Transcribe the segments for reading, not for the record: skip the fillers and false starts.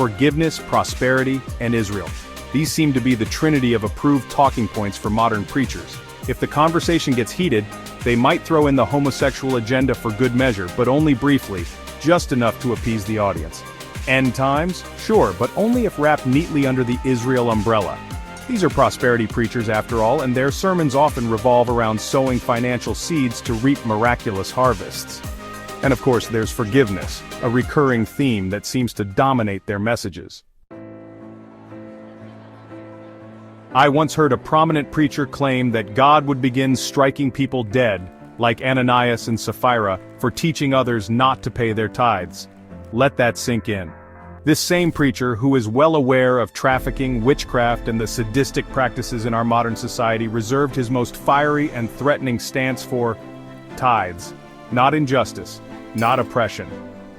forgiveness, prosperity, and Israel. These seem to be the trinity of approved talking points for modern preachers. If the conversation gets heated, they might throw in the homosexual agenda for good measure, but only briefly, just enough to appease the audience. End times? Sure, but only if wrapped neatly under the Israel umbrella. These are prosperity preachers after all, and their sermons often revolve around sowing financial seeds to reap miraculous harvests. And of course there's forgiveness, a recurring theme that seems to dominate their messages. I once heard a prominent preacher claim that God would begin striking people dead, like Ananias and Sapphira, for teaching others not to pay their tithes. Let that sink in. This same preacher, who is well aware of trafficking, witchcraft, and the sadistic practices in our modern society, reserved his most fiery and threatening stance for tithes. Not injustice, not oppression,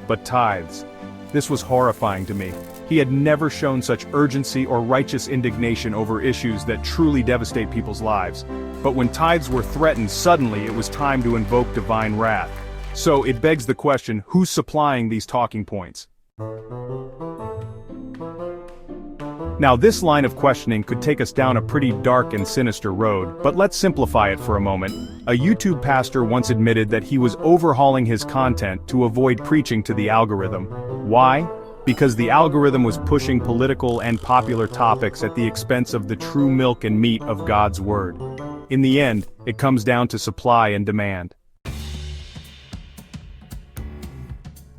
but tithes. This was horrifying to me. He had never shown such urgency or righteous indignation over issues that truly devastate people's lives. But when tithes were threatened, suddenly it was time to invoke divine wrath. So it begs the question, who's supplying these talking points? Now this line of questioning could take us down a pretty dark and sinister road, but let's simplify it for a moment. A YouTube pastor once admitted that he was overhauling his content to avoid preaching to the algorithm. Why? Because the algorithm was pushing political and popular topics at the expense of the true milk and meat of God's Word. In the end, it comes down to supply and demand.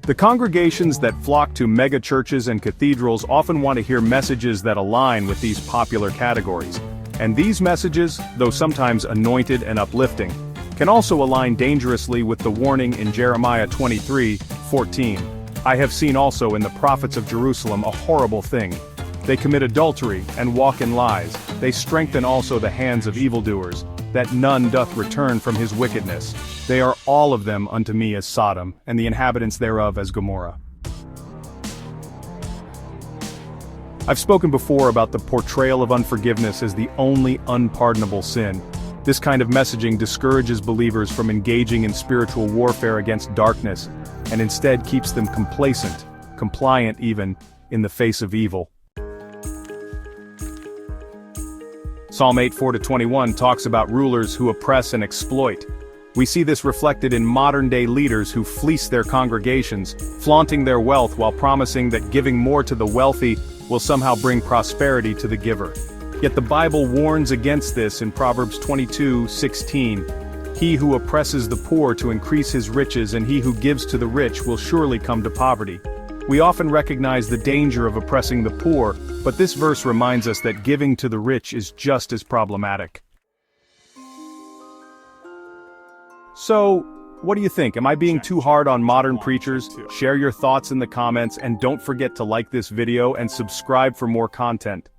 The congregations that flock to mega churches and cathedrals often want to hear messages that align with these popular categories. And these messages, though sometimes anointed and uplifting, can also align dangerously with the warning in Jeremiah 23:14. I have seen also in the prophets of Jerusalem a horrible thing. They commit adultery and walk in lies. They strengthen also the hands of evildoers, that none doth return from his wickedness. They are all of them unto me as Sodom, and the inhabitants thereof as Gomorrah. I've spoken before about the portrayal of unforgiveness as the only unpardonable sin. This kind of messaging discourages believers from engaging in spiritual warfare against darkness, and instead keeps them complacent, compliant even, in the face of evil. Psalm 8:4-21 talks about rulers who oppress and exploit. We see this reflected in modern-day leaders who fleece their congregations, flaunting their wealth while promising that giving more to the wealthy will somehow bring prosperity to the giver. Yet the Bible warns against this in Proverbs 22:16. He who oppresses the poor to increase his riches, and he who gives to the rich will surely come to poverty. We often recognize the danger of oppressing the poor, but this verse reminds us that giving to the rich is just as problematic. So, what do you think? Am I being too hard on modern preachers? Share your thoughts in the comments, and don't forget to like this video and subscribe for more content.